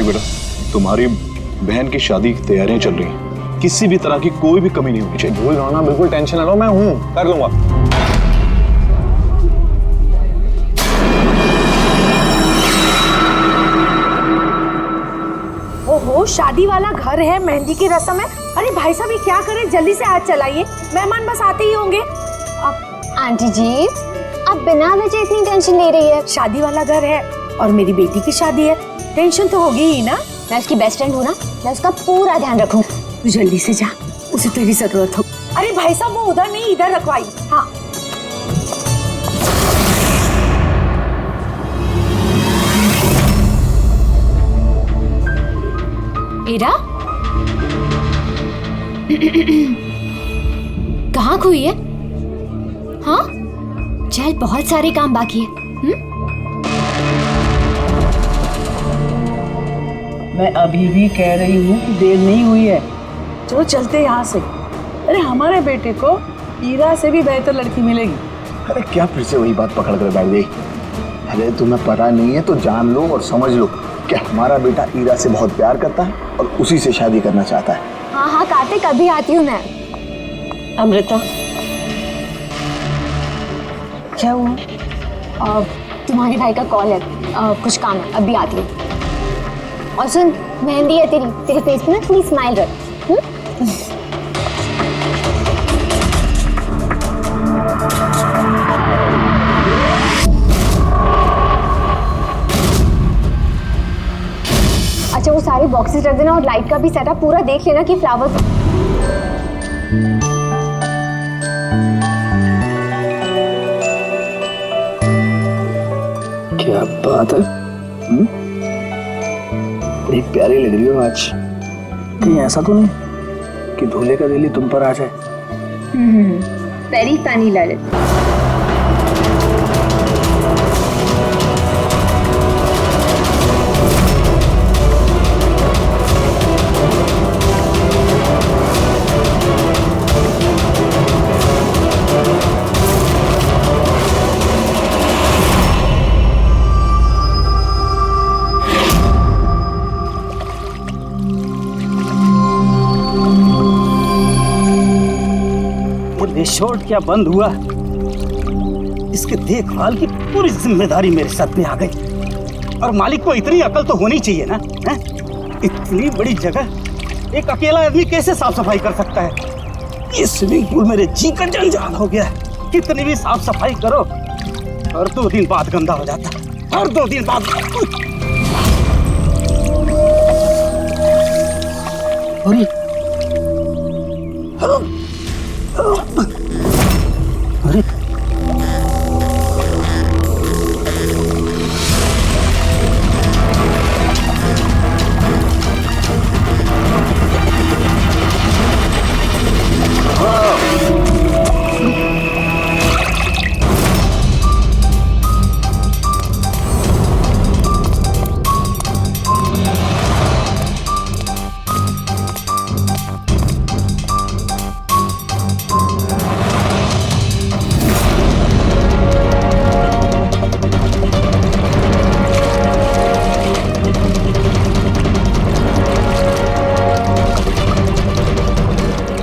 देख बेटा, तुम्हारी बहन की शादी की तैयारियां चल रही हैं, किसी भी तरह की कोई भी कमी नहीं होनी चाहिए। भूल रहा ना, बिल्कुल टेंशन ना लो, मैं हूँ, कर लूंगा। ओहो, शादी वाला घर है, मेहंदी की रस्म है। अरे भाई साहब, ये क्या करें, जल्दी से हाथ चलाइए, मेहमान बस आते ही होंगे। आंटी जी, आप बिना वजह इतनी टेंशन ले रही है? शादी वाला घर है और मेरी बेटी की शादी है, टेंशन तो होगी ही ना। मैं उसकी बेस्ट फ्रेंड हूँ ना, मैं उसका पूरा ध्यान रखूँ। तू जल्दी से जा, उसे तेरी जरूरत हो। अरे भाई साहब, वो उधर नहीं, इधर रखवाई। हाँ, इरा कहाँ खोई है? हाँ, चल, बहुत सारे काम बाकी है। मैं अभी भी कह रही हूँ कि देर नहीं हुई है। चलो चलते यहाँ से। अरे हमारे बेटे को ईरा से भी बेहतर लड़की मिलेगी। अरे क्या फिर से वही बात पकड़ कर बैठ गई? अरे तुम्हें पता नहीं है तो जान लो और समझ लो कि हमारा बेटा ईरा से बहुत प्यार करता है और उसी से शादी करना चाहता है। हाँ हाँ कार्तिक, अभी आती हूँ मैं। अमृता, क्या हुआ? तुम्हारे भाई का कॉल है, कुछ काम है, अभी आती हूँ। और सुन, मेहंदी है तेरे फेस पे ना, थोड़ी स्माइल रख। अच्छा, वो सारे बॉक्सेस रख देना और लाइट का भी सेटअप पूरा देख लेना कि फ्लावर्स। क्या बात है, बड़ी प्यारी लग रही हो आज। कहीं ऐसा तो नहीं कि दूल्हे का दिल ही तुम पर आ जाए? Very funny Lalit. रिसोर्ट क्या बंद हुआ? इसके देखभाल की पूरी जिम्मेदारी मेरे सर पे आ गई। और मालिक को इतनी अकल तो होनी चाहिए ना, है? इतनी बड़ी जगह एक अकेला आदमी कैसे साफ सफाई कर सकता है? ये स्विमिंग पूल मेरे जी का जंजाल हो गया है। कितनी भी साफ सफाई करो, हर 2 दिन बाद गंदा हो जाता है, हर 2 दिन बाद। अरे अरे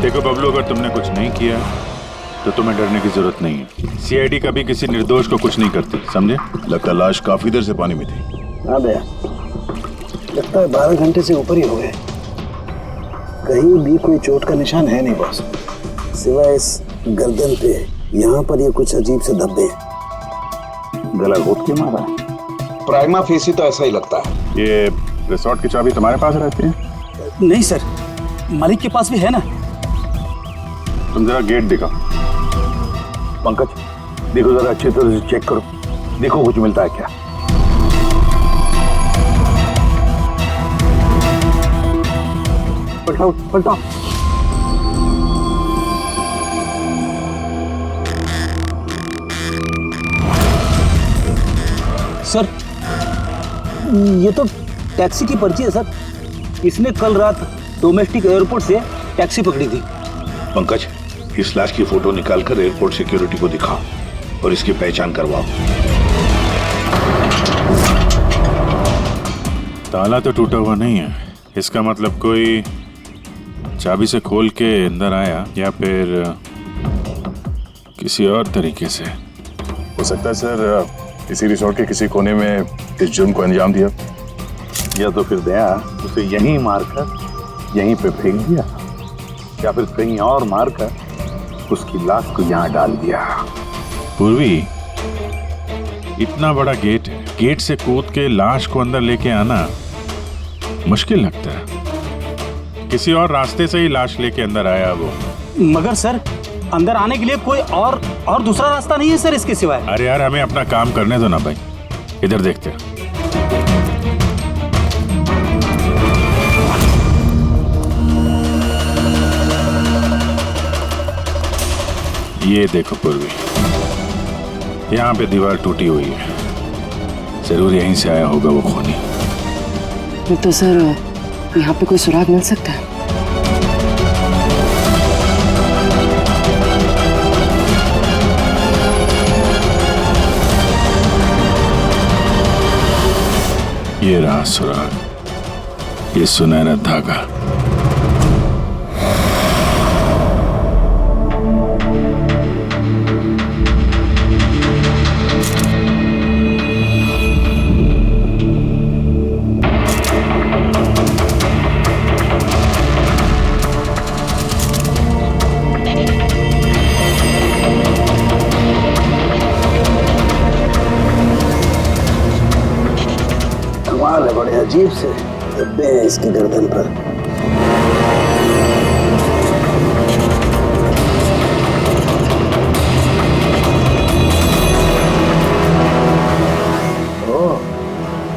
देखो बबलू, अगर तुमने कुछ नहीं किया तो तुम्हें डरने की जरूरत नहीं है। सीआईडी कभी किसी निर्दोष को कुछ नहीं करती, समझे? लगता लाश काफी देर से पानी में थी। हाँ भैया, लगता है 12 घंटे से ऊपर ही हो गए। कहीं भी कोई चोट का निशान है नहीं बॉस, सिवाय इस गर्दन पे। यहाँ पर ये कुछ अजीब से धब्बे हैं। गला घोट के मारा है? प्राइमा फेसी तो ऐसा ही लगता है। ये रिसोर्ट की चाबी तुम्हारे पास रहती है? नहीं सर, मालिक के पास भी है ना। तुम जरा गेट दिखाओ। पंकज, देखो जरा अच्छी तरह से चेक करो, देखो कुछ मिलता है क्या। पलटाओ पलटाओ। सर, ये तो टैक्सी की पर्ची है सर। इसने कल रात डोमेस्टिक एयरपोर्ट से टैक्सी पकड़ी थी। पंकज, इस लाश की फोटो निकालकर एयरपोर्ट सिक्योरिटी को दिखाओ और इसकी पहचान करवाओ। ताला तो टूटा हुआ नहीं है, इसका मतलब कोई चाबी से खोल के अंदर आया या फिर किसी और तरीके से। हो सकता है सर इसी रिसोर्ट के किसी कोने में इस जुर्म को अंजाम दिया, या तो फिर दया उसे यहीं मारकर यहीं पे फेंक दिया, या फिर कहीं और मारकर उसकी लाश को यहाँ डाल दिया। पूर्वी, इतना बड़ा गेट है, गेट से कूद के लाश को अंदर लेके आना मुश्किल लगता है। किसी और रास्ते से ही लाश लेके अंदर आया वो। मगर सर अंदर आने के लिए कोई और दूसरा रास्ता नहीं है सर इसके सिवाय। अरे यार हमें अपना काम करने दो ना भाई, इधर देखते हैं। ये देखो पूर्वी, यहाँ पे दीवार टूटी हुई है, जरूर यहीं से आया होगा वो खूनी। तो सर यहाँ पे कोई सुराग मिल सकता है? ये रहा सुराग, ये सुनहरा धागा। बड़े अजीब से धब्बे हैं इसकी गर्दन पर।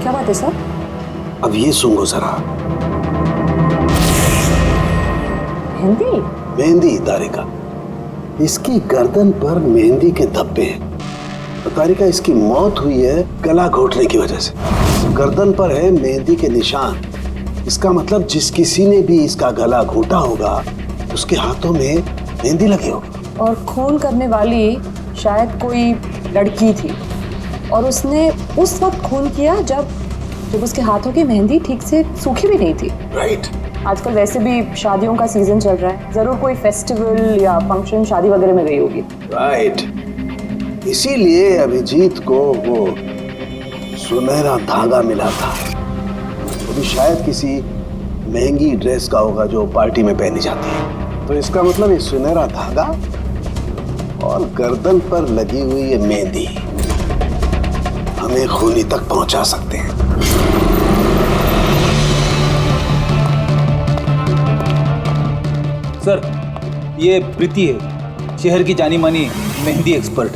क्या बात है सर? अब ये सुनो जरा। मेहंदी? मेहंदी तारिका, इसकी गर्दन पर मेहंदी के धब्बे हैं। तारिका, इसकी मौत हुई है गला घोटने की वजह से। गर्दन पर है मेहंदी के निशान, इसका मतलब जिस किसी ने भी इसका गला घोटा होगा उसके हाथों में मेहंदी लगी होगी। और खून करने वाली शायद कोई लड़की थी और उसने उस वक्त खून किया जब उसके हाथों की मेहंदी ठीक से सूखी भी नहीं थी। राइट। आजकल वैसे भी शादियों का सीजन चल रहा है, जरूर कोई फेस्टिवल या फंक्शन शादी वगैरह में गई होगी। राइट, इसीलिए अभिजीत को वो सुनहरा धागा मिला था। वो भी शायद किसी महंगी ड्रेस का होगा जो पार्टी में पहनी जाती है। तो इसका मतलब ये सुनहरा धागा और गर्दन पर लगी हुई ये मेहंदी हमें खूनी तक पहुंचा सकते हैं। सर, ये प्रीति है, शहर की जानी मानी मेहंदी एक्सपर्ट।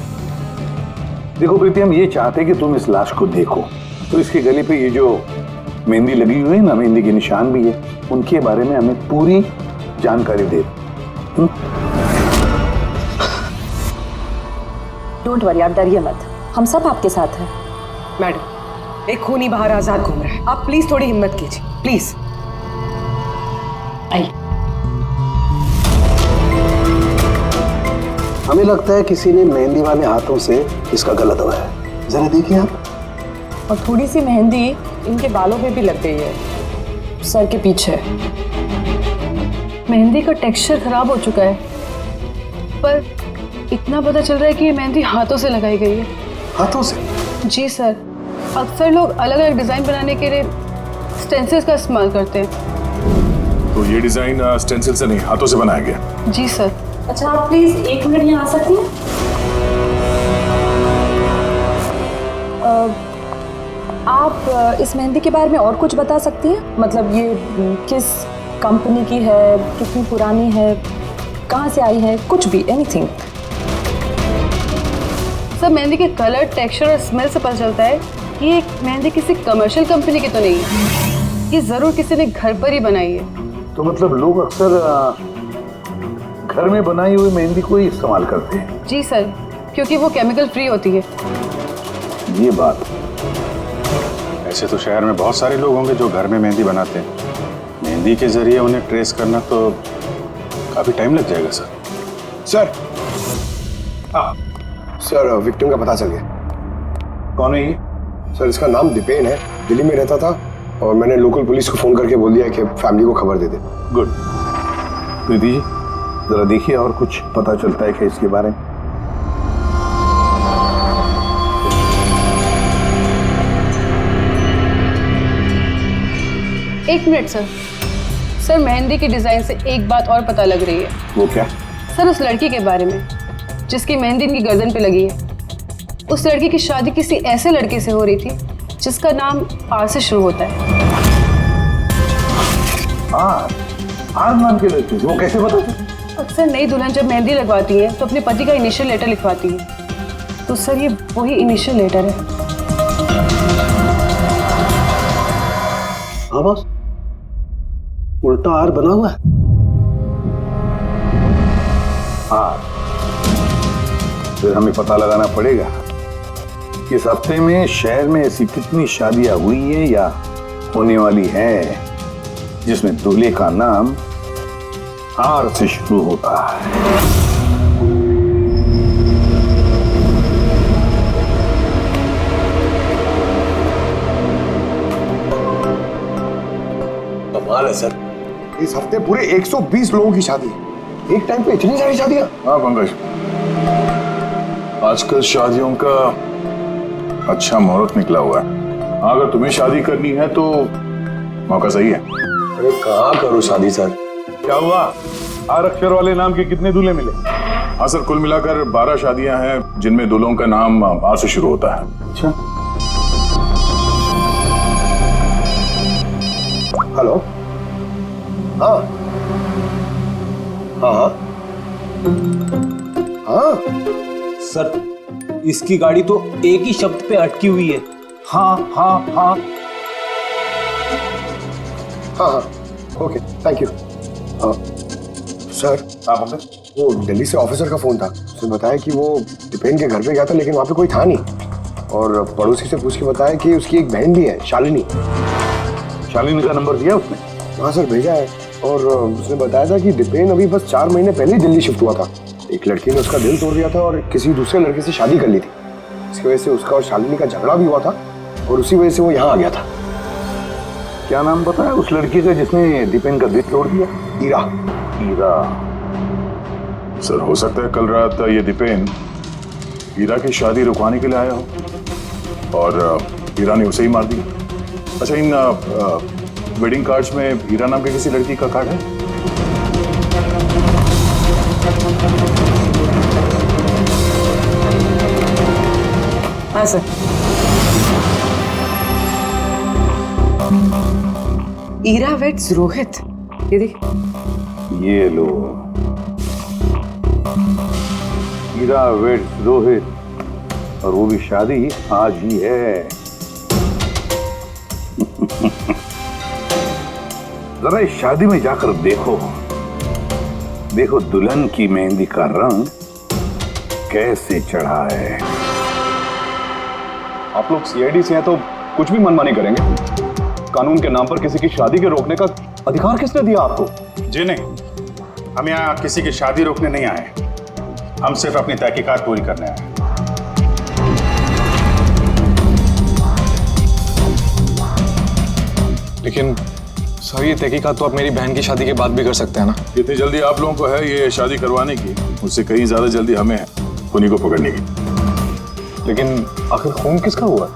देखो प्रीति, हम ये चाहते हैं कि तुम इस लाश को देखो, तो इसके गले पे ये जो मेहंदी लगी हुई है ना, मेहंदी के निशान भी है, उनके बारे में हमें पूरी जानकारी दे। डोंट वरी, आप डरिए मत, हम सब आपके साथ हैं। मैडम, एक खूनी बाहर आजाद घूम रहा है, आप प्लीज थोड़ी हिम्मत कीजिए, प्लीज। हमें लगता है किसी ने मेहंदी वाले हाथों से इसका गला दबाया। जरा देखिए आप। और थोड़ी सी मेहंदी इनके बालों पे भी लग गई है, सर के पीछे। मेहंदी का टेक्सचर खराब हो चुका है, पर इतना पता चल रहा है कि ये मेहंदी हाथों से लगाई गई है। हाथों से? जी सर, अक्सर लोग अलग अलग डिजाइन बनाने के लिए स्टेंसिल्स का इस्तेमाल करते हैं। तो ये डिजाइन स्टेंसिल से नहीं, हाथों से बनाया गया। जी सर। अच्छा, आप प्लीज 1 मिनट यहाँ आ सकती हैं? आप इस मेहंदी के बारे में और कुछ बता सकती हैं? मतलब ये किस कंपनी की है, कितनी पुरानी है, कहाँ से आई है, कुछ भी, एनीथिंग। सर, मेहंदी के कलर, टेक्सचर और स्मेल से पता चलता है कि ये मेहंदी किसी कमर्शियल कंपनी की तो नहीं है, ये जरूर किसी ने घर पर ही बनाई है। तो मतलब लोग अक्सर घर में बनाई हुई मेहंदी को ही इस्तेमाल करते हैं? जी सर, क्योंकि वो केमिकल फ्री होती है। ये बात। ऐसे तो शहर में बहुत सारे लोग होंगे जो घर में मेहंदी बनाते हैं, मेहंदी के जरिए उन्हें ट्रेस करना तो काफी टाइम लग जाएगा सर। सर, हाँ सर, विक्टिम का पता चल गया। कौन है ये? सर, इसका नाम दीपेन है, दिल्ली में रहता था, और मैंने लोकल पुलिस को फोन करके बोल दिया कि फैमिली को खबर दे दे। गुड। प्रीति जी जरा देखिए और कुछ पता चलता है क्या इसके बारे में? एक मिनट सर। सर मेहंदी की डिजाइन से एक बात और पता लग रही है। वो क्या? सर उस लड़की के बारे में जिसकी मेहंदी इनकी गर्दन पे लगी है, उस लड़की की शादी किसी ऐसे लड़के से हो रही थी जिसका नाम आर से शुरू होता है। आर नाम के लड़के? वो कैसे पता चला? अक्सर नई दुल्हन जब मेहंदी लगवाती है तो अपने पति का इनिशियल लेटर लिखवाती है, तो सर ये वही इनिशियल लेटर है। हाँ बॉस, उल्टा आर बना हुआ है। आर? फिर हमें पता लगाना पड़ेगा इस हफ्ते में शहर में ऐसी कितनी शादियां हुई है या होने वाली है जिसमें दूल्हे का नाम आर से शुरू होता है। कमाल है सर, इस हफ्ते पूरे 120 लोगों की शादी है। एक टाइम पे इतनी सारी शादियां? हाँ पंकज, आजकल शादियों का अच्छा मुहूर्त निकला हुआ है। हाँ, अगर तुम्हें शादी करनी है तो मौका सही है। अरे कहाँ करूँ शादी सर? क्या हुआ? आर अक्षर वाले नाम के कितने दूल्हे मिले? हाँ सर, कुल मिलाकर 12 शादियां हैं जिनमें दूल्हों का नाम आर से शुरू होता है। अच्छा। हेलो। हाँ हाँ हाँ हाँ सर इसकी गाड़ी तो एक ही शब्द पे अटकी हुई है। हाँ हाँ हाँ हाँ हाँ। Okay, thank you. सर, वो दिल्ली से ऑफिसर का फोन था। उसने बताया कि वो दीपेन के घर पे गया था लेकिन वहाँ पे कोई था नहीं, और पड़ोसी से पूछ के बताया कि उसकी एक बहन भी है, शालिनी। शालिनी का नंबर दिया उसने? हाँ सर, भेजा है। और उसने बताया था कि दीपेन अभी बस 4 महीने पहले ही दिल्ली शिफ्ट हुआ था। एक लड़की ने उसका दिल तोड़ दिया था और किसी दूसरे लड़के से शादी कर ली थी। इसकी वजह से उसका और शालिनी का झगड़ा भी हुआ था और उसी वजह से वो यहाँ आ गया था। क्या नाम बताया उस लड़की का जिसने दीपेन का दिल तोड़ दिया? ईरा। ईरा? सर हो सकता है कल रात ये दीपेन हीरा की शादी रुकवाने के लिए आया हो और हीरा ने उसे ही मार दिया। अच्छा, इन वेडिंग कार्ड्स में हीरा नाम के किसी लड़की का कार्ड है? हाँ सर। ईरा वेट्स रोहित। ये देख। ये लो, हीरा वेट्स रोहित, और वो भी शादी आज ही है। जरा इस शादी में जाकर देखो, देखो दुल्हन की मेहंदी का रंग कैसे चढ़ा है। आप लोग सीआईडी से हैं तो कुछ भी मनमानी करेंगे? कानून के नाम पर किसी की शादी के रोकने का अधिकार किसने दिया आपको? जी नहीं, हम यहाँ किसी की शादी रोकने नहीं आए, हम सिर्फ अपनी तहकीकात पूरी करने आए। लेकिन सर ये तहकीकात तो आप मेरी बहन की शादी के बाद भी कर सकते हैं ना? जितनी जल्दी आप लोगों को है ये शादी करवाने की, उससे कहीं ज्यादा जल्दी हमें है खूनी को पकड़ने की। लेकिन आखिर खून किसका हुआ?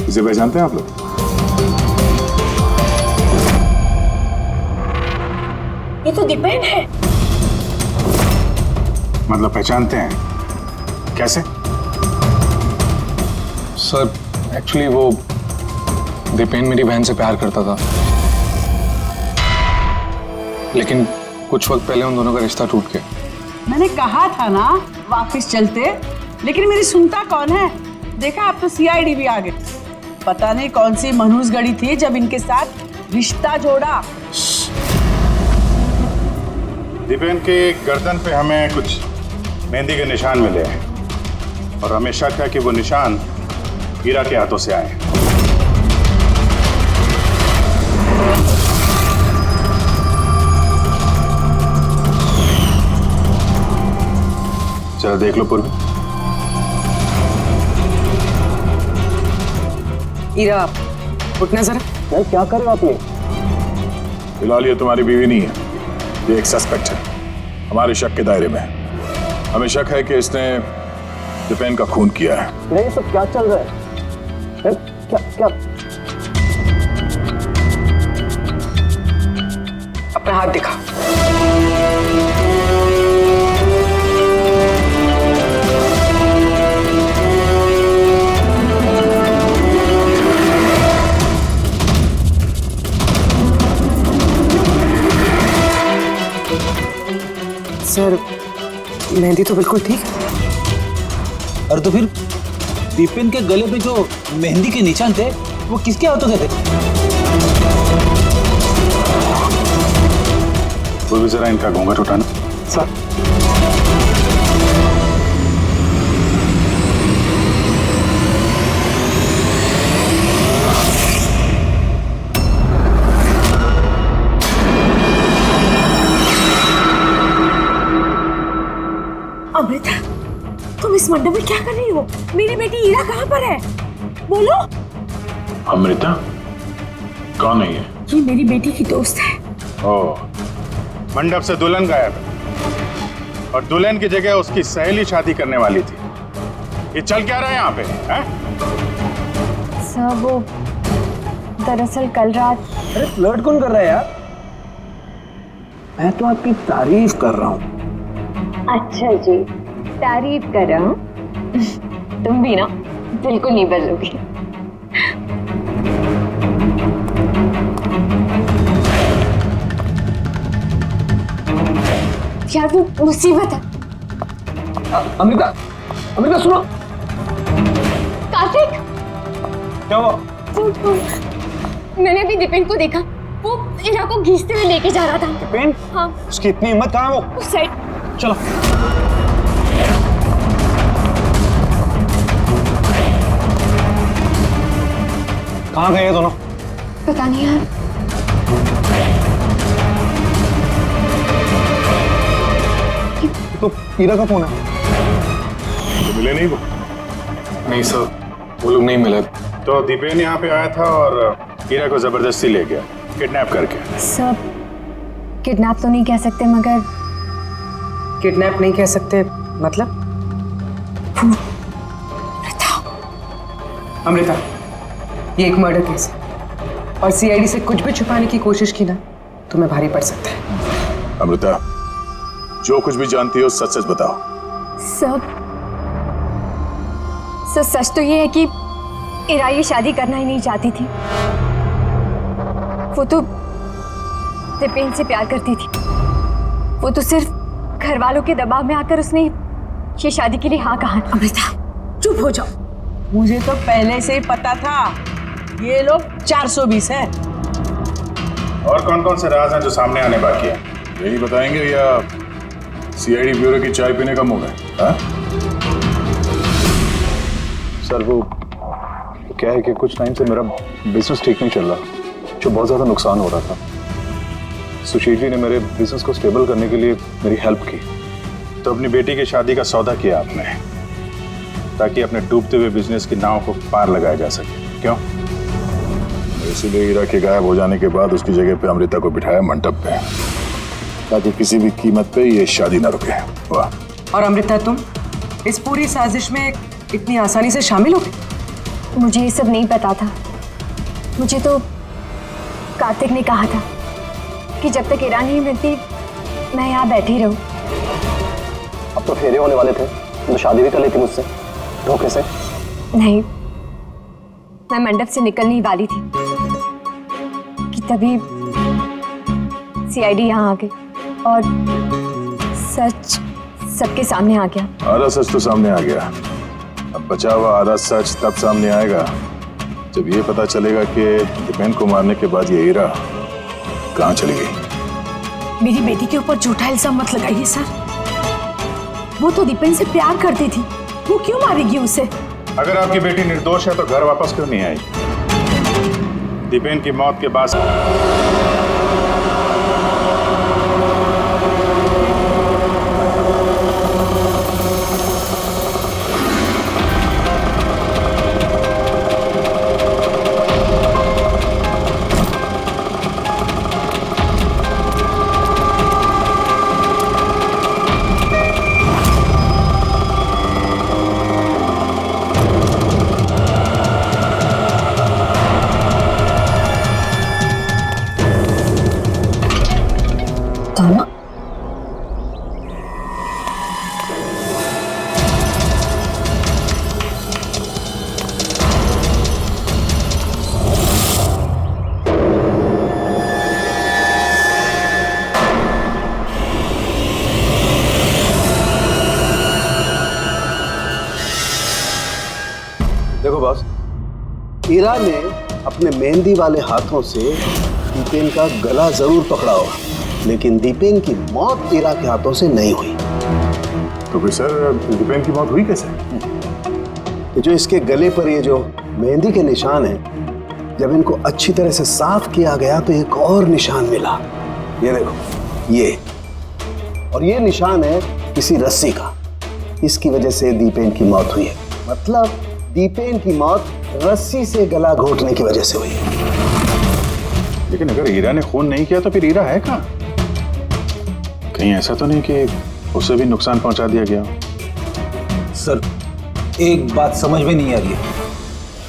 इसे पहचानते हैं आप लोग? ये तो दीपेन है। मतलब पहचानते हैं? कैसे? सर एक्चुअली वो दीपेन मेरी बहन से प्यार करता था, लेकिन कुछ वक्त पहले उन दोनों का रिश्ता टूट गया। मैंने कहा था ना वापस चलते, लेकिन मेरी सुनता कौन है? देखा अब तो सीआईडी भी आ गए। पता नहीं कौन सी मनहूस गड़ी थी जब इनके साथ रिश्ता जोड़ा। दीपेन के गर्दन पे हमें कुछ मेहंदी के निशान मिले हैं और हमें शक है कि वो निशान हीरा के हाथों से आए। चलो देख लो पूर्वी। ईरा, उठना जरा। यार क्या कर रहे हो आप ये? फिलहाल ये तुम्हारी बीवी नहीं है, ये एक सस्पेक्ट है, हमारे शक के दायरे में है। हमें शक है कि इसने दीपेन का खून किया है। ये सब क्या चल रहा है? क्या क्या? अपना हाथ दिखा। सर मेहंदी तो बिल्कुल ठीक है। और तो फिर दीपेन के गले पे जो मेहंदी के निशान थे वो किसके हाथों के थे? वो भी जरा इनका घूंघट उठाना। सर अमृता, तुम इस मंडप में क्या कर रही हो? मेरी बेटी ईरा कहाँ पर है? बोलो। अमृता कौन है ये? ये मेरी बेटी की दोस्त है। ओह, मंडप से दुल्हन गायब है और दुल्हन की जगह उसकी सहेली शादी करने वाली थी। ये चल क्या रहा है यहाँ पे? हैं? सर वो दरअसल कल रात। अरे फ्लर्ट कौन कर रहा है यार? मैं तो आपकी तारीफ कर रहा हूँ। अच्छा जी, तारीफ कर रहा हूँ। तुम भी ना बिल्कुल नहीं बदलोगी। यार वो मुसीबत है। अमृता, अमृता सुनो। कार्तिक, क्या हुआ? मैंने अभी दीपेन को देखा, वो ईरा को घींचते हुए लेके जा रहा था। दीपेन? हाँ। उसकी इतनी हिम्मत कहाँ है वो? उस साइड। चलो। कहाँ गए ये दोनों? पता नहीं यार। तो ईरा का फोन है। तो मिले नहीं वो? नहीं सर, वो लोग नहीं मिले। तो दीपेन यहाँ पे आया था और ईरा को जबरदस्ती ले गया, किडनैप करके। सब किडनैप तो नहीं कह सकते, मगर किडनैप नहीं कह सकते मतलब? अमृता, ये एक मर्डर केस है और सीआईडी से कुछ भी छुपाने की कोशिश की ना तुम्हें भारी पड़ सकता है। अमृता, जो कुछ भी जानती हो सच सच बताओ। सब सच तो ये है कि ईरा ये शादी करना ही नहीं चाहती थी। वो तो दीपेन से प्यार करती थी। वो तो सिर्फ घर वालों के दबाव में आकर उसने ये शादी के लिए हाँ कहा। अमृता चुप हो जाओ। मुझे तो पहले से ही पता था ये लोग 420 है। और कौन कौन से राज हैं जो सामने आने बाकी हैं? यही बताएंगे या सीआईडी ब्यूरो की चाय पीने का मूड है? सर वो क्या है कि कुछ टाइम से मेरा बिजनेस ठीक नहीं चल रहा, जो बहुत ज़्यादा नुकसान हो रहा था। सुशील जी ने मेरे बिजनेस को स्टेबल करने के लिए मेरी हेल्प की। तो अपनी बेटी की शादी का सौदा किया आपने, ताकि अपने डूबते हुए बिजनेस की नाव को पार लगाया जा सके, क्यों? इसीलिए ईरा के गायब हो जाने के बाद उसकी जगह पे अमृता को बिठाया मंडप पे, ताकि किसी भी कीमत पे ये शादी ना रुके। वाह। और अमृता, तुम इस पूरी साजिश में इतनी आसानी से शामिल हो गई? मुझे ये सब नहीं पता था। मुझे तो कार्तिक ने कहा था कि जब तक ईरा नहीं मिलती मैं यहाँ बैठी रहूं। अब तो फेरे होने वाले थे, तो शादी भी कर लेती मुझसे धोखे से। नहीं, मैं मंडप से निकलने वाली थी कि तभी सीआईडी यहाँ आ गई और सच सबके सामने आ गया। आधा सच तो सामने आ गया, अब बचा हुआ आधा सच तब सामने आएगा जब ये पता चलेगा कि दीपेन को मारने के बाद ये ईरा कहाँ चली गई। मेरी बेटी के ऊपर झूठा इल्जाम मत लगाइए सर। वो तो दीपेन से प्यार करती थी, वो क्यों मारेगी उसे? अगर आपकी बेटी निर्दोष है तो घर वापस क्यों नहीं आई? दीपेन की मौत के बाद बताओ ना। देखो बॉस, ईरा ने अपने मेहंदी वाले हाथों से दीपेन का गला जरूर पकड़ा होगा, लेकिन दीपेन की मौत ईरा के हाथों से नहीं हुई। तो फिर सर दीपेन की मौत हुई कैसे? तो जो इसके गले पर ये जो मेहंदी के निशान हैं, जब इनको अच्छी तरह से साफ किया गया तो एक और निशान मिला। ये देखो, ये और ये निशान है किसी रस्सी का। इसकी वजह से दीपेन की मौत हुई है। मतलब दीपेन की मौत रस्सी से गला घोटने की वजह से हुई है। लेकिन अगर हीरा ने खून नहीं किया तो फिर हीरा है कहाँ? कहीं ऐसा तो नहीं कि उसे भी नुकसान पहुंचा दिया गया? सर, एक बात समझ में नहीं आ रही है।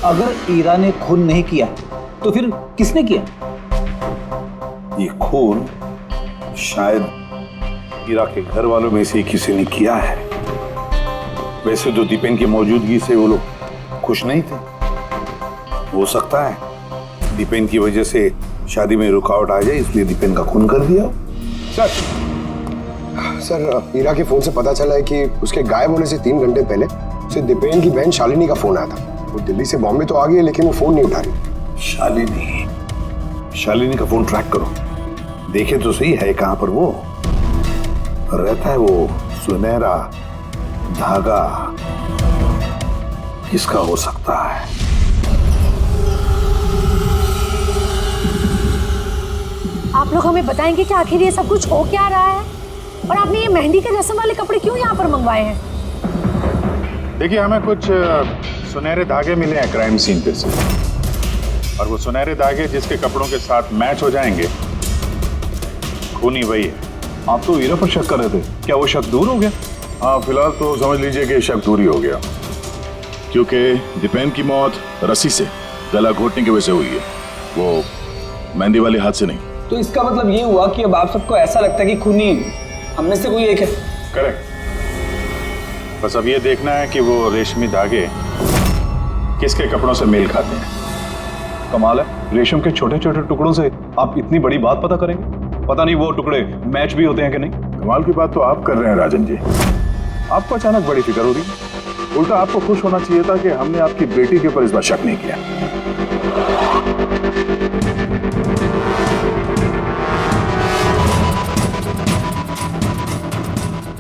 अगर ईरा ने खून नहीं किया तो फिर किसने किया? ये खून शायद हीरा के घर वालों में से किसी ने किया है। वैसे तो दीपेन की मौजूदगी से वो लोग खुश नहीं थे। हो सकता है दीपेन की वजह से शादी में रुकावट आ जाए, इसलिए दीपेन का खून कर दिया। सर, हीरा के फोन से पता चला है कि उसके गायब होने से 3 घंटे पहले उसे दीपेन की बहन शालिनी का फोन आया था। वो दिल्ली से बॉम्बे तो आ गई है, लेकिन वो फोन नहीं उठा रही। शालिनी का फोन ट्रैक करो, देखे तो सही है कहां पर वो रहता है। वो सुनहरा धागा किसका हो सकता है? आप लोग हमें बताएंगे कि आखिर ये सब कुछ हो क्या रहा है, और आपने ये मेहंदी के रस्म वाले कपड़े क्यों यहाँ पर मंगवाए हैं? देखिए, हमें कुछ सुनहरे धागे मिले हैं क्राइम सीन पे से, और वो सुनहरे धागे जिसके कपड़ों के साथ मैच हो जाएंगे, खूनी वही है। आप तो हीरा पर शक कर रहे थे, क्या वो शक दूर हो गया? हाँ, फिलहाल तो समझ लीजिए कि शक दूर ही हो गया, क्योंकि दीपेन की मौत रस्सी से गला घोटने की वजह से हुई है, वो मेहंदी वाले हाथ से नहीं। तो इसका मतलब ये हुआ कि अब आप सबको ऐसा लगता है कि खूनी हम में से कोई एक है? करेक्ट। बस अब ये देखना है कि वो रेशमी धागे किसके कपड़ों से मेल खाते हैं। कमाल है, रेशम के छोटे छोटे टुकड़ों से आप इतनी बड़ी बात पता करेंगे। पता नहीं वो टुकड़े मैच भी होते हैं कि नहीं। कमाल की बात तो आप कर रहे हैं राजन जी। आपको अचानक बड़ी फिक्र हो रही है। उल्टा आपको खुश होना चाहिए था कि हमने आपकी बेटी के ऊपर इस बार शक नहीं किया।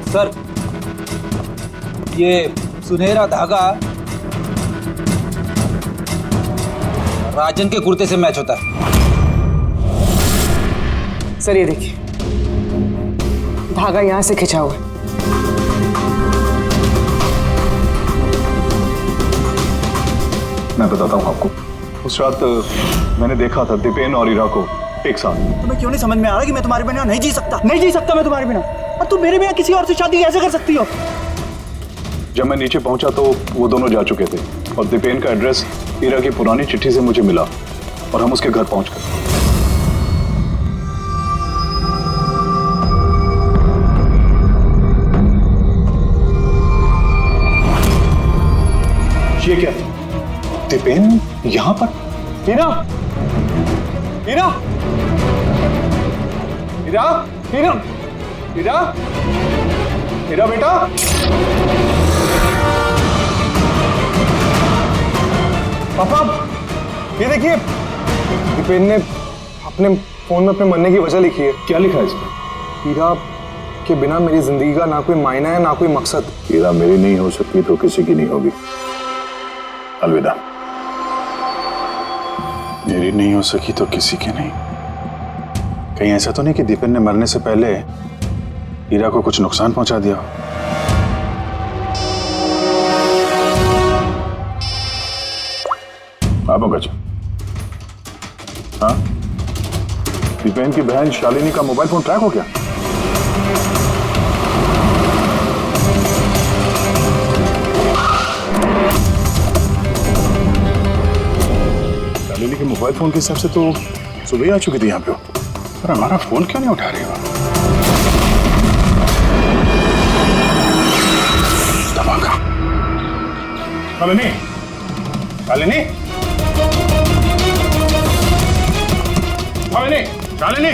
सर, ये सुनहरा धागा राजन के कुर्ते से मैच होता है। सर ये देखिए, धागा यहां से खिंचा हुआ है। मैं बताता हूँ आपको, उस रात मैंने देखा था दीपेन और ईरा को एक साथ। तुम्हें क्यों नहीं समझ में आ रहा कि मैं तुम्हारे बिना नहीं जी सकता? नहीं जी सकता मैं तुम्हारे बिना, और तुम मेरे बिना किसी और से शादी कैसे कर सकती हो? जब मैं नीचे पहुंचा तो वो दोनों जा चुके थे, और दीपेन का एड्रेस ईरा की पुरानी चिट्ठी से मुझे मिला, और हम उसके घर पहुंच गए। ये क्या, दीपेन यहां पर? हीरा, हीरा, हीरा, हीरा, हीरा, हीरा बेटा। पापा, ये देखिए, दीपेन ने अपने फोन में अपने मरने की वजह लिखी है। क्या लिखा है इसमें? हीरा के बिना मेरी जिंदगी का ना कोई मायना है, ना कोई मकसद। हीरा मेरी नहीं हो सकती तो किसी की नहीं होगी। अलविदा। मेरी नहीं हो सकी तो किसी की नहीं। कहीं ऐसा तो नहीं कि दीपेन ने मरने से पहले हीरा को कुछ नुकसान पहुंचा दिया? आप पंकज, हाँ, दीपेन की बहन शालिनी का मोबाइल फोन ट्रैक हो गया? शालिनी के मोबाइल फोन के हिसाब से तो सुबह आ चुकी थी यहाँ पे, पर हमारा फोन क्यों नहीं उठा रही हो? शालिनी, शालिनी, शालिनी, शालिनी।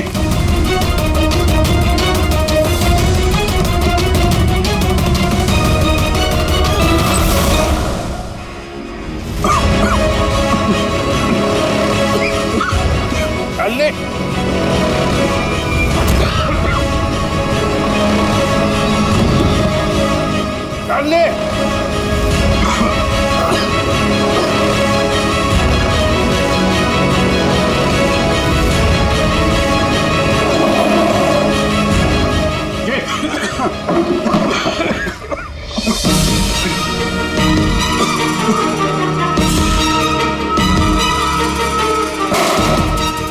शालिनी, शालिनी।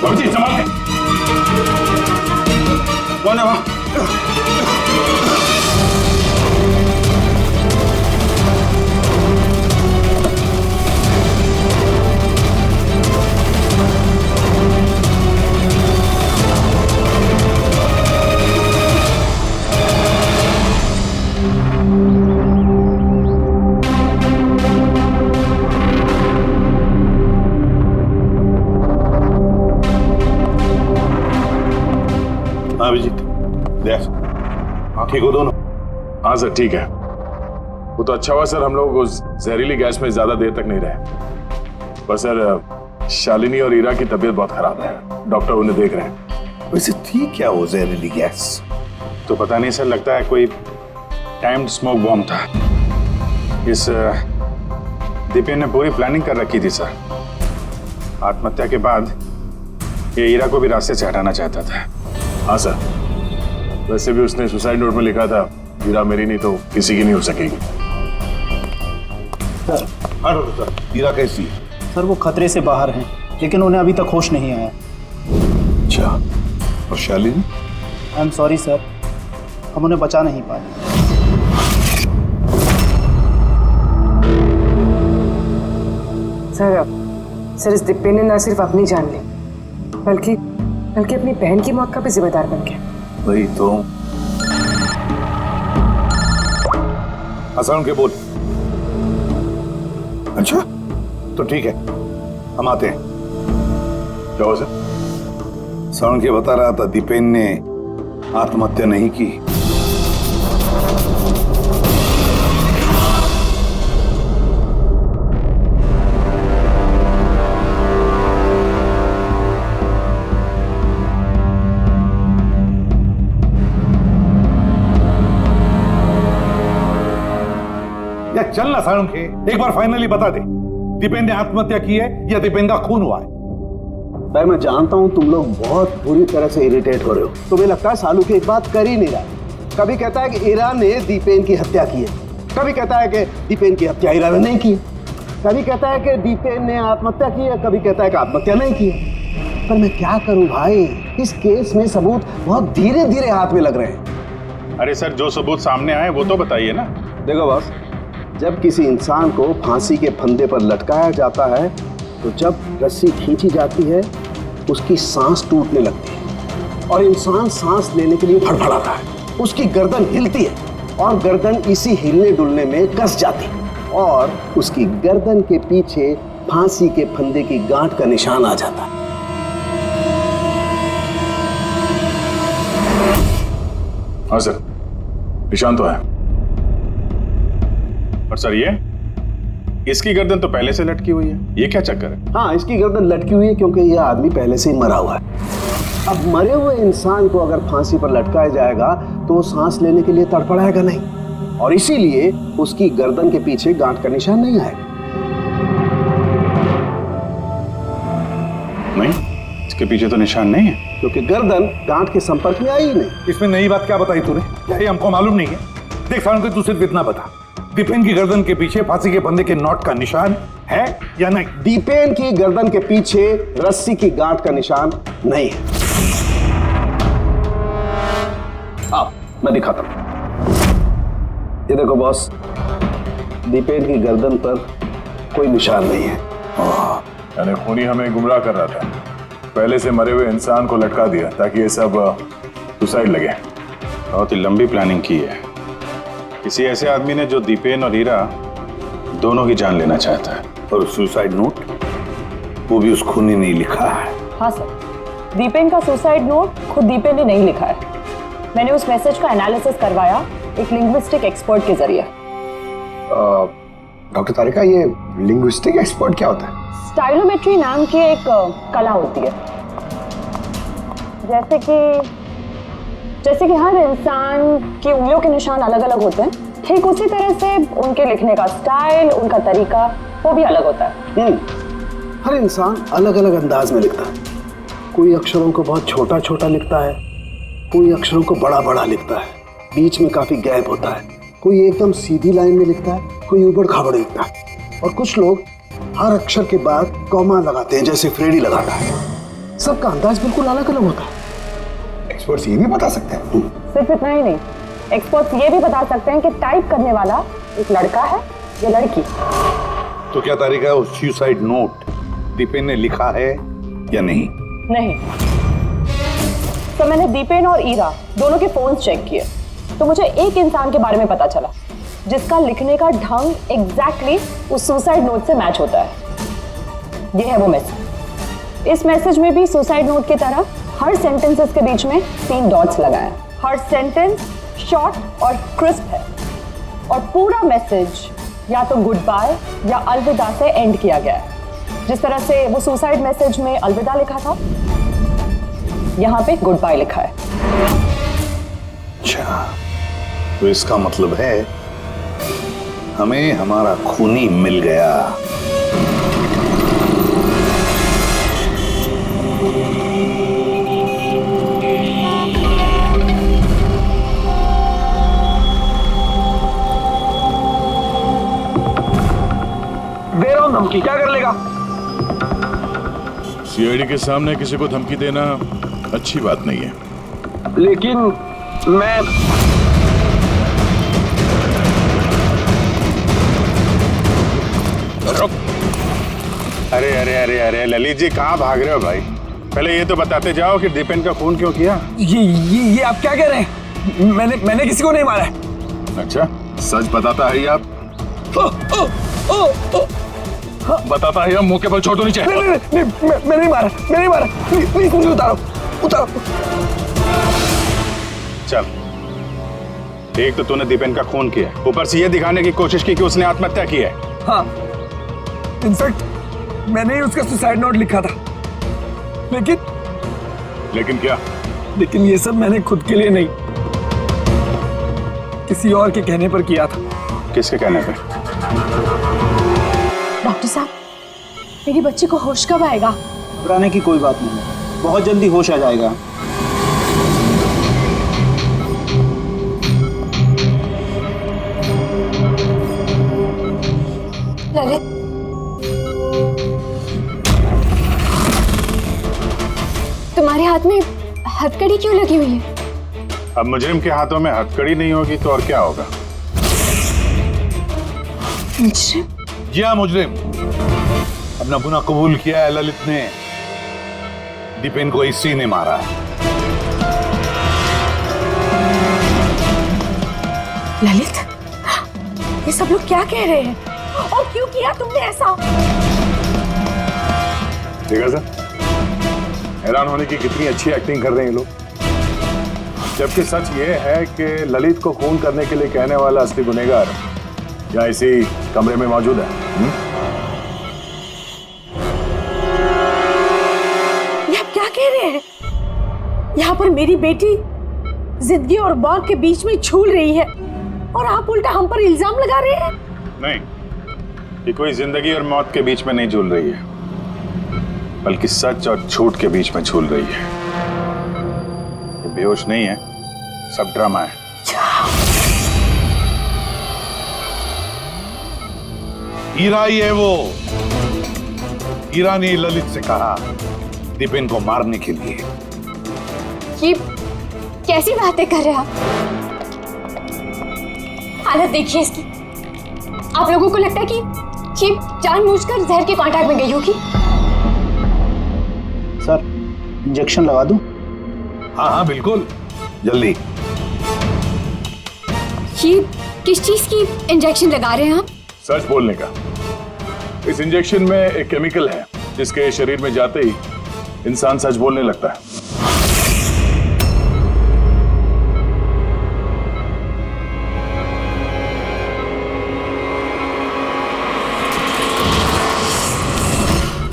बाबूजी संभाल के। कौन है वहां? हाँ अभिजीत, ठीक हो दोनों? हाँ सर ठीक है। वो तो अच्छा हुआ सर हम लोग उस जहरीली गैस में ज्यादा देर तक नहीं रहे। पर सर शालिनी और ईरा की तबीयत बहुत खराब है, डॉक्टर उन्हें देख रहे हैं। वैसे थी क्या वो जहरीली गैस? तो पता नहीं सर, लगता है कोई टाइम्ड स्मोक बॉम्ब था। इस दीपेन ने पूरी प्लानिंग कर रखी थी सर। आत्महत्या के बाद ये ईरा को भी रास्ते से हटाना चाहता था। हाँ सर, वैसे भी उसने सुसाइड नोट में लिखा था ईरा मेरी नहीं तो किसी की नहीं हो सकेगी। सर, हाँ डॉक्टर साहब, ईरा कैसी है? सर वो खतरे से बाहर हैं, लेकिन उन्हें अभी तक होश नहीं आया। अच्छा, और Shalini? I am sorry sir, हम उन्हें बचा नहीं पाए। सर इस दीपेन ने न सिर्फ अपनी जान ली बल्कि अपनी बहन की मौत का भी जिम्मेदार बन गया। वही तो। हसन के बोल। अच्छा तो ठीक है, हम आते हैं। क्या हो सर? साउंड के बता रहा था दीपेन ने आत्महत्या नहीं की। चल ना सारुण के, एक बार फाइनली बता दे, दीपेन ने आत्महत्या की है या दीपेन का खून हुआ है? भाई मैं जानता हूं तुम लोग बहुत बुरी तरह से इरिटेट हो रहे हो। तुम्हें लगता है सालू की एक बात कर ही नहीं रहा। कभी कहता है कि ईरा ने दीपेन की हत्या की है, कभी कहता है कि दीपेन की हत्या ईरा ने नहीं की, कभी कहता है कि दीपेन ने आत्महत्या की है, कभी कहता है कि आत्महत्या नहीं की है। पर मैं क्या करूं भाई, इस केस में सबूत बहुत धीरे धीरे हाथ में लग रहे हैं। अरे सर, जो सबूत सामने आए वो तो बताइए ना। देखो बॉस, जब किसी इंसान को फांसी के फंदे पर लटकाया जाता है तो जब रस्सी खींची जाती है उसकी सांस टूटने लगती है और इंसान सांस लेने के लिए फड़फड़ाता है। उसकी गर्दन हिलती है और गर्दन इसी हिलने डुलने में कस जाती है और उसकी गर्दन के पीछे फांसी के फंदे की गांठ का निशान आ जाता है। हाँ सर, निशान तो है। और सर ये इसकी गर्दन तो पहले से लटकी हुई है, ये क्या चक्कर है? हाँ, इसकी गर्दन लटकी हुई है क्योंकि यह आदमी पहले से ही मरा हुआ है। अब मरे हुए इंसान को अगर फांसी पर लटकाया जाएगा तो वो सांस लेने के लिए तड़पड़ाएगा नहीं और इसीलिए उसकी गर्दन के पीछे गांठ का निशान नहीं आएगा। नहीं, इसके पीछे तो निशान नहीं है क्योंकि गर्दन गांठ के संपर्क में आई ही नहीं। इसमें नई बात क्या बताई तूने? क्या ये हमको मालूम नहीं है? देख सारुण, तू सिर्फ इतना बता, दीपेन की गर्दन के पीछे फांसी के फंदे के नॉट का निशान है या नहीं? दीपेन की गर्दन के पीछे रस्सी की गांठ का निशान नहीं है। आओ मैं दिखाता हूं। ये देखो बॉस, दीपेन की गर्दन पर कोई निशान नहीं है। यानी खूनी हमें गुमराह कर रहा था, पहले से मरे हुए इंसान को लटका दिया ताकि ये सब सुसाइड लगे। बहुत ही लंबी प्लानिंग की है किसी ऐसे आदमी ने जो दीपेन और हीरा दोनों की जान लेना चाहता है। और सुसाइड नोट वो भी उस खूनी ने लिखा है। हाँ सर, दीपेन का सुसाइड नोट खुद दीपेन ने नहीं लिखा है। मैंने उस मैसेज का एनालिसिस करवाया एक लिंग्विस्टिक एक्सपर्ट के जरिए। डॉक्टर तारिका, ये लिंग्विस्टिक एक्सपर्ट क्या होता है? स्टाइलोमेट्री नाम की एक कला होती है। जैसे कि हर इंसान की उंगलियों के निशान अलग अलग होते हैं, ठीक उसी तरह से उनके लिखने का स्टाइल, उनका तरीका वो भी अलग होता है। हर इंसान अलग अलग अंदाज में लिखता है। कोई अक्षरों को बहुत छोटा छोटा लिखता है, कोई अक्षरों को बड़ा बड़ा लिखता है, बीच में काफी गैप होता है, कोई एकदम सीधी लाइन में लिखता है, कोई ऊबड़ खाबड़ लिखता है, और कुछ लोग हर अक्षर के बाद कॉमा लगाते हैं, जैसे फ्रेडी लगाता है। सबका अंदाज बिल्कुल अलग अलग होता है। एक्सपर्ट्स ये भी बता सकते हैं? सिर्फ इतना ही नहीं, एक्सपर्ट्स ये भी बता सकते हैं कि टाइप करने वाला एक लड़का है या लड़की। तो क्या तारिका उस सुसाइड नोट दीपेन ने लिखा है या नहीं? नहीं। तो मैंने दीपेन और ईरा दोनों के फोन चेक किए, तो मुझे एक इंसान के बारे में पता चला जिसका लिखने का ढंग एग्जैक्टली उस सुसाइड नोट से मैच होता है। ये है वो मैसेज। इस मैसेज में भी सुसाइड नोट की तरह हर सेंटेंसेस के बीच में 3 डॉट्स लगाए हैं। हर सेंटेंस शॉर्ट और क्रिस्प है, और पूरा मैसेज या तो गुड बाय या अलविदा से एंड किया गया है। जिस तरह से वो सुसाइड मैसेज में अलविदा लिखा था, यहाँ पे गुड बाय लिखा है। अच्छा, तो इसका मतलब है हमें हमारा खूनी मिल गया। दे रहा हूं धमकी, क्या कर लेगा? सीआईडी के सामने किसी को धमकी देना अच्छी बात नहीं है। लेकिन मैं अरे अरे अरे अरे ललित जी, कहाँ भाग रहे हो भाई? पहले ये तो बताते जाओ कि दीपेन का खून क्यों किया? ये आप क्या कह रहे हैं? मैंने किसी को नहीं मारा है। अच्छा, सच बताता है आप? बताता है, मुंह के बल छोड़ दो नीचे। नहीं, मैं नहीं मारा। प्लीज मुझे उतारो। चल, एक तो तूने दीपेन का खून किया, ऊपर से ये दिखाने की कोशिश की कि उसने आत्महत्या की है। हाँ, इनफैक्ट मैंने ही उसका सुसाइड नोट लिखा था। लेकिन क्या? लेकिन ये सब मैंने खुद के लिए नहीं, किसी और के कहने पर किया था। किसके कहने पे? डॉक्टर साहब, मेरी बच्ची को होश कब आएगा? घबराने की कोई बात नहीं है, बहुत जल्दी होश आ जाएगा। ललित, तुम्हारे हाथ में हथकड़ी क्यों लगी हुई है? अब मुजरिम के हाथों में हथकड़ी नहीं होगी तो और क्या होगा? मुजरिम? जी हाँ, मुजरिम। अपना गुनाह कबूल किया है ललित ने। दीपेन को इसी ने मारा है। ललित, ये सब लोग क्या कह रहे हैं और क्यों किया तुमने ऐसा? देखा सर, हैरान होने की कितनी अच्छी एक्टिंग कर रहे हैं ये लोग। जबकि सच ये है कि ललित को खून करने के लिए कहने वाला असली गुनहगार यहाँ इसी कमरे में मौजूद है। ये आप क्या कह रहे हैं? यहाँ पर मेरी बेटी जिंदगी और मौत के बीच में झूल रही है और आप उल्टा हम पर इल्जाम लगा रहे हैं। नहीं, ये कोई जिंदगी और मौत के बीच में नहीं झूल रही है, बल्कि सच और झूठ के बीच में झूल रही है। ये बेहोश नहीं है, सब ड्रामा है। हीरा ही है वो। हीरा ने ललित से कहा दीपेन को मारने के लिए। ये कैसी बातें कर रहे हैं आप? हालत देखिए इसकी। आप लोगों को लगता है कि ये जानबूझकर जहर के कांटेक्ट में गई होगी? सर, इंजेक्शन लगा दूं? हाँ हाँ बिल्कुल, जल्दी। ये किस चीज की इंजेक्शन लगा रहे हैं आप? सच बोलने का। इस इंजेक्शन में एक केमिकल है जिसके शरीर में जाते ही इंसान सच बोलने लगता है।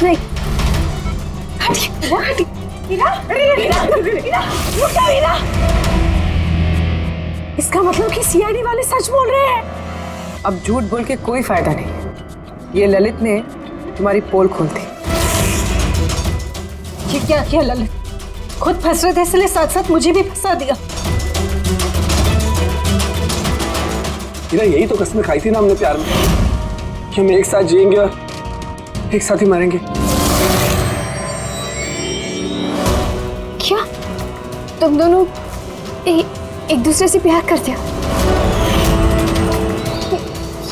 नहीं, हटिए, हटिए। हीरा, हीरा, हीरा, रुक जाओ हीरा। इसका मतलब कि सीआईडी वाले सच बोल रहे हैं। अब झूठ बोल के कोई फायदा नहीं। ये ललित ने तुम्हारी पोल खोल दी। ये क्या किया ललित? खुद फंस रहे थे इसलिए साथ साथ मुझे भी फंसा दिया। हीरा, यही तो कसमें खाई थी ना हमने प्यार में कि हम एक साथ जिएंगे और एक साथ ही मरेंगे। क्या तुम दोनों एक दूसरे से प्यार करते हो?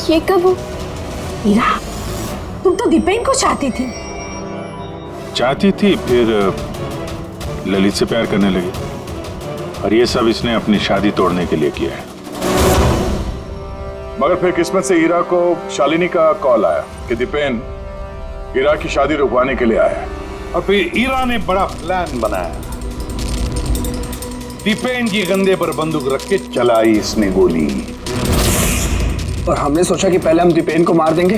ये कब हो? हीरा, तुम तो दीपेन को चाहती थी। फिर ललित से प्यार करने लगी, और ये सब इसने अपनी शादी तोड़ने के लिए किया है। मगर फिर किस्मत से हीरा को शालिनी का कॉल आया कि दीपेन हीरा की शादी रुकवाने के लिए आया है। और फिर हीरा ने बड़ा प्लान बनाया। दीपेन के कंधे पर बंदूक रख के चलाई इसने गोली। और हमने सोचा कि पहले हम दीपेन को मार देंगे,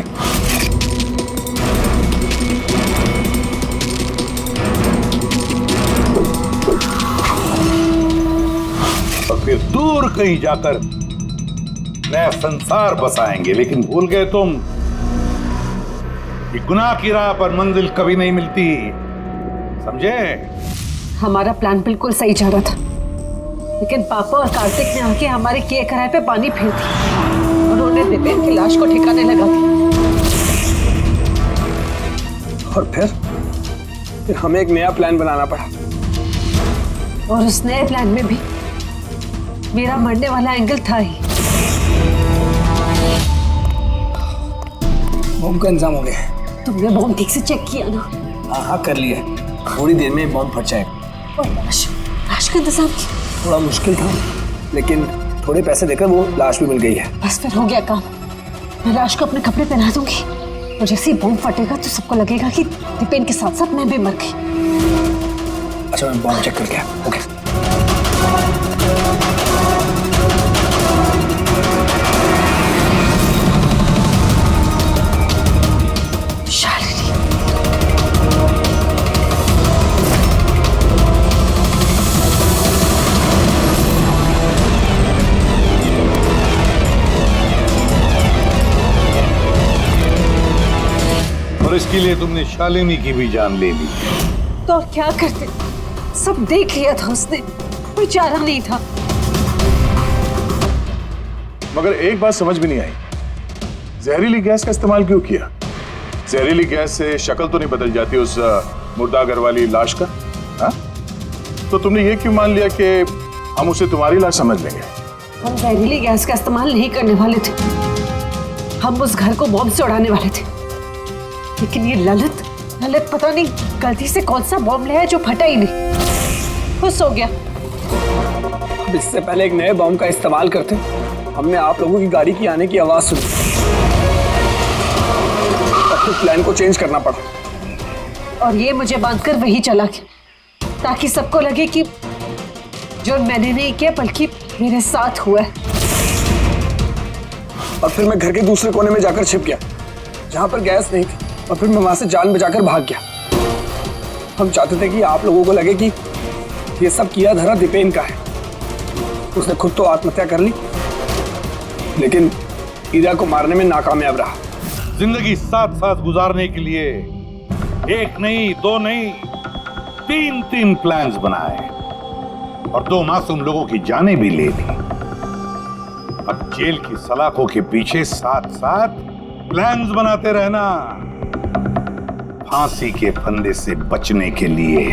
और फिर दूर कहीं जाकर नया संसार बसाएंगे। लेकिन भूल गए तुम कि गुनाह की राह पर मंजिल कभी नहीं मिलती, समझे? हमारा प्लान बिल्कुल सही जा रहा था, लेकिन पापा और कार्तिक ने आके हमारे किए कराए पे पानी फेर दिया। उन्होंने दीपेन की लाश को ठिकाने लगा दिया। और फिर हमें एक नया प्लान बनाना पड़ा। और उस नए प्लान में भी मेरा मरने वाला एंगल था ही। बॉम्ब का इंतजाम हो गया। तुमने बॉम्ब ठीक से चेक किया ना? हाँ, कर लिया। थोड़ी देर में बॉम्ब फट जाएगा। और लाश का इंतजाम किया? थोड़ा मुश्किल था, लेकिन थोड़े पैसे देकर वो लाश भी मिल गई है। बस फिर हो गया काम। मैं लाश को अपने कपड़े पहना दूंगी, और जैसे ही बॉम्ब फटेगा तो सबको लगेगा कि दीपेन के साथ साथ मैं भी मर गई। अच्छा, मैं बॉम्ब चेक करके आया। ओके। और इसके लिए तुमने शालिनी की भी जान ले ली। तो और क्या करते? सब देख लिया था उसने, कोई चारा नहीं था। मगर एक बात समझ में नहीं आई, जहरीली गैस का इस्तेमाल क्यों किया? जहरीली गैस से शक्ल तो नहीं बदल जाती उस मुर्दा घर वाली लाश का? हाँ? तो तुमने ये क्यों मान लिया कि हम उसे तुम्हारी लाश समझ लेंगे? हम जहरीली गैस का इस्तेमाल नहीं करने वाले थे, हम उस घर को बॉम्ब से उड़ाने वाले थे। लेकिन ये ललित पता नहीं गलती से कौन सा बॉम्ब ले आया जो फटा ही नहीं। खुश हो गया। अब इससे पहले एक नए बॉम्ब का इस्तेमाल करते, हमने आप लोगों की गाड़ी की आने की आवाज सुनी, तो प्लान को चेंज करना पड़ा। और ये मुझे बांधकर वही चला गया, ताकि सबको लगे कि जो मैंने नहीं किया बल्कि मेरे साथ हुआ है। और फिर मैं घर के दूसरे कोने में जाकर छिप गया जहां पर गैस नहीं थी, और फिर मैं वहां से जान बचाकर भाग गया। हम चाहते थे कि आप लोगों को लगे कि ये सब किया धरा दीपेन का है। उसने खुद तो आत्महत्या कर ली, लेकिन हीरा को मारने में नाकामयाब रहा। जिंदगी साथ साथ गुजारने के लिए एक नहीं, दो नहीं, तीन प्लान्स बनाए और 2 मासूम लोगों की जानें भी ले ली। अब जेल की सलाखों के पीछे साथ साथ प्लान्स बनाते रहना, फांसी के फंदे से बचने के लिए।